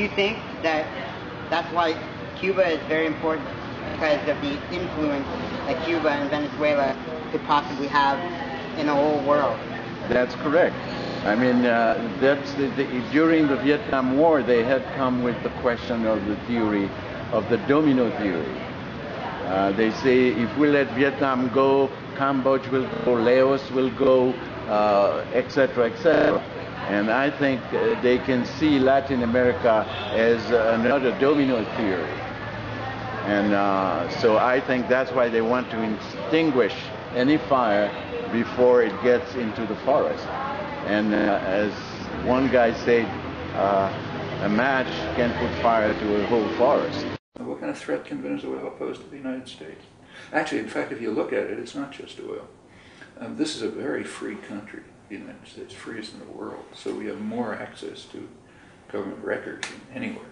you think that that's why Cuba is very important, because of the influence that Cuba and Venezuela could possibly have in the whole world? That's correct. I mean, during the Vietnam War, they had come with the question of the theory of the domino theory. They say if we let Vietnam go, Cambodia will go, Laos will go, etc., etc. And I think they can see Latin America as another domino theory. And so I think that's why they want to extinguish any fire before it gets into the forest. And as one guy said, a match can put fire to a whole forest. What kind of threat can Venezuela pose to the United States? Actually, in fact, if you look at it, it's not just oil. This is a very free country, the United States, freest in the world. So we have more access to government records than anywhere.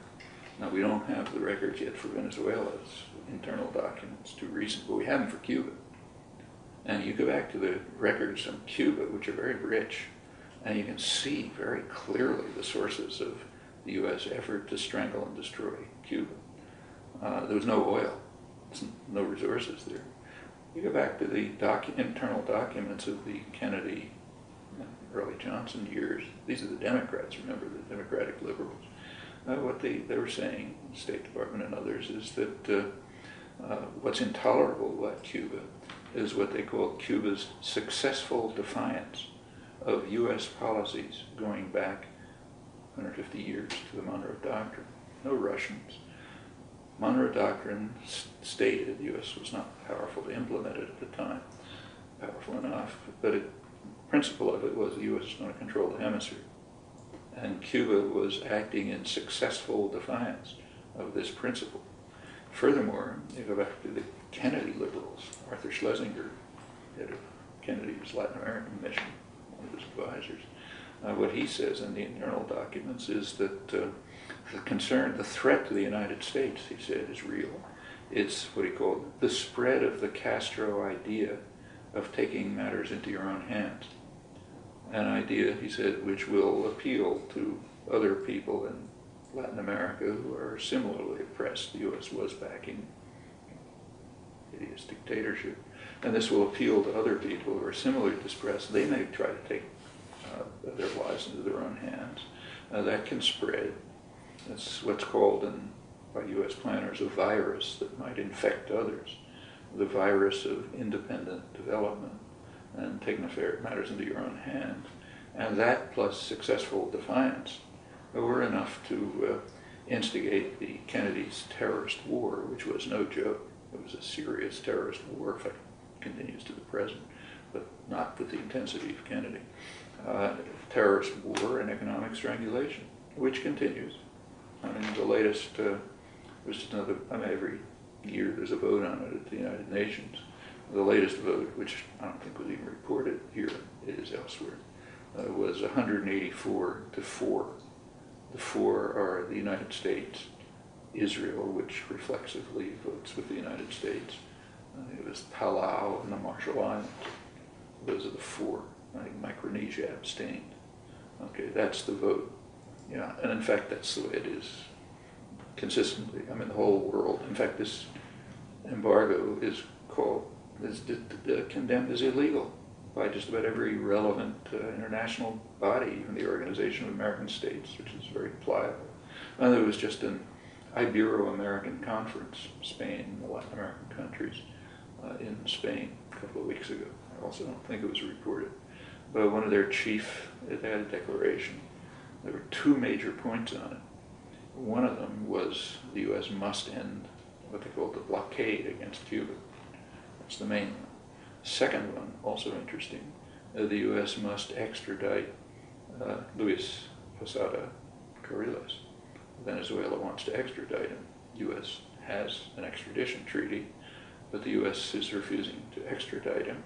Now, we don't have the records yet for Venezuela's internal documents, too recent, but we have them for Cuba. And you go back to the records from Cuba, which are very rich, and you can see very clearly the sources of the U.S. effort to strangle and destroy Cuba. There was no oil, no resources there. You go back to the internal documents of the Kennedy, early Johnson years. These are the Democrats, remember, the Democratic liberals. What they were saying, the State Department and others, is that what's intolerable about Cuba is what they call Cuba's successful defiance of U.S. policies going back 150 years to the Monroe Doctrine. No Russians. Monroe Doctrine stated the U.S. was not powerful to implement it at the time, powerful enough, but the principle of it was the U.S. was going to control the hemisphere. And Cuba was acting in successful defiance of this principle. Furthermore, you go back to the Kennedy liberals, Arthur Schlesinger, head of Kennedy's Latin American mission, one of his advisors. What he says in the internal documents is that the threat to the United States, he said, is real. It's what he called the spread of the Castro idea of taking matters into your own hands. An idea, he said, which will appeal to other people in Latin America who are similarly oppressed. The U.S. was backing hideous dictatorship. And this will appeal to other people who are similarly distressed. They may try to take their lives into their own hands. That can spread. That's what's called by U.S. planners a virus that might infect others. The virus of independent development and taking matters into your own hands. And that plus successful defiance were enough to instigate the Kennedy's terrorist war, which was no joke. It was a serious terrorist war, in fact, continues to the present, but not with the intensity of Kennedy. Terrorist war and economic strangulation, which continues. I mean, the latest, was just another, every year there's a vote on it at the United Nations. The latest vote, which I don't think was even reported here, it is elsewhere, was 184 to 4. The 4 are the United States, Israel, which reflexively votes with the United States. It was Palau and the Marshall Islands. Those are the 4. I think Micronesia abstained. Okay, that's the vote. Yeah, and in fact, that's the way it is consistently. I mean, the whole world. In fact, this embargo is condemned as illegal by just about every relevant international body, even the Organization of American States, which is very pliable. And there was just an Ibero-American conference, Spain, the Latin American countries, in Spain a couple of weeks ago. I also don't think it was reported. But one of their chief, it had a declaration. There were 2 major points on it. One of them was the U.S. must end what they called the blockade against Cuba. That's the main one. Second one, also interesting, the U.S. must extradite Luis Posada Carriles. Venezuela wants to extradite him. The U.S. has an extradition treaty, but the U.S. is refusing to extradite him.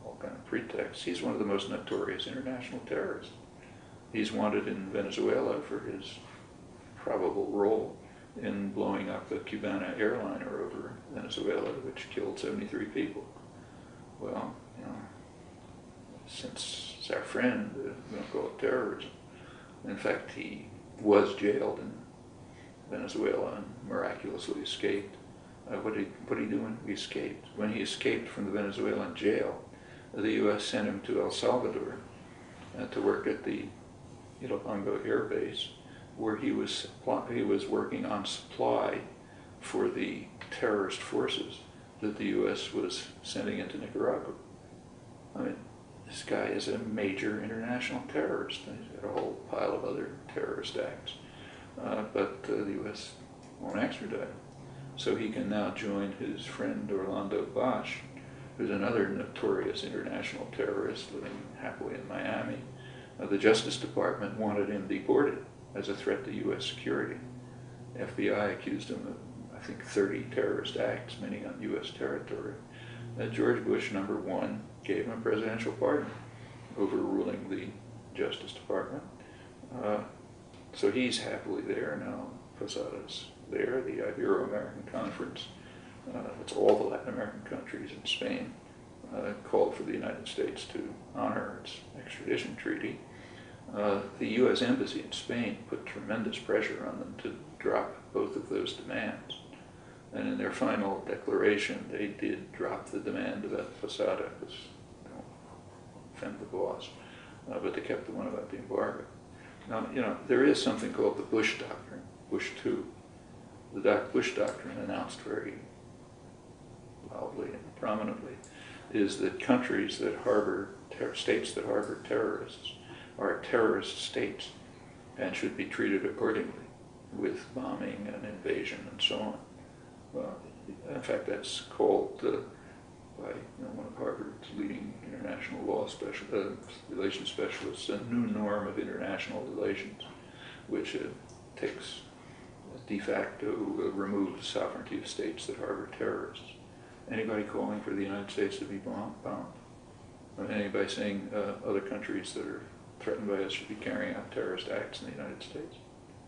All kind of pretexts. He's one of the most notorious international terrorists. He's wanted in Venezuela for his probable role in blowing up a Cubana airliner over Venezuela, which killed 73 people. Well, since it's our friend, we don't call it terrorism. In fact, he was jailed in Venezuela and miraculously escaped. What did he do when he escaped? When he escaped from the Venezuelan jail, the U.S. sent him to El Salvador to work at the Ilopango Air Base, where he was working on supply for the terrorist forces that the U.S. was sending into Nicaragua. I mean, this guy is a major international terrorist. He's got a whole pile of other terrorist acts, but the U.S. won't extradite him. So he can now join his friend Orlando Bosch, who's another notorious international terrorist living happily in Miami. The Justice Department wanted him deported as a threat to U.S. security. The FBI accused him of, I think, 30 terrorist acts, many on U.S. territory. George Bush, #1, gave him a presidential pardon, overruling the Justice Department. So he's happily there now. Posada's there. The Ibero-American Conference, that's all the Latin American countries and Spain, called for the United States to honor its extradition treaty. The U.S. Embassy in Spain put tremendous pressure on them to drop both of those demands. And in their final declaration, they did drop the demand about Posada, because they don't offend the boss, but they kept the one about the embargo. Now, there is something called the Bush Doctrine, Bush II. The Bush Doctrine, announced very loudly and prominently, is that countries that harbor, states that harbor terrorists are terrorist states and should be treated accordingly, with bombing and invasion and so on. Well, in fact, that's called by one of Harvard's leading international law relations specialists a new norm of international relations, which takes de facto removes sovereignty of states that harbor terrorists. Anybody calling for the United States to be bombed? Or anybody saying other countries that are threatened by us should be carrying out terrorist acts in the United States?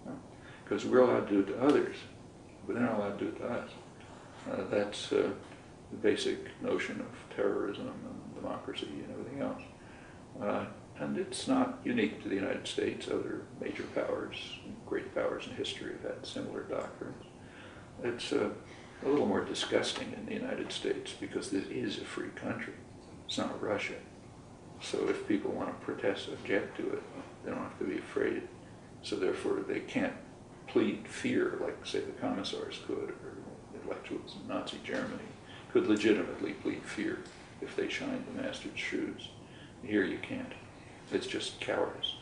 No. Because we're allowed to do it to others, but they're not allowed to do it to us. That's the basic notion of terrorism and democracy and everything else. And it's not unique to the United States. Other major powers, great powers in history, have had similar doctrines. It's a little more disgusting in the United States because this is a free country. It's not Russia. So if people want to protest, object to it, they don't have to be afraid. So therefore they can't plead fear like, say, the commissars could, or intellectuals in Nazi Germany could legitimately plead fear if they shined the master's shoes. Here you can't. It's just cowardice.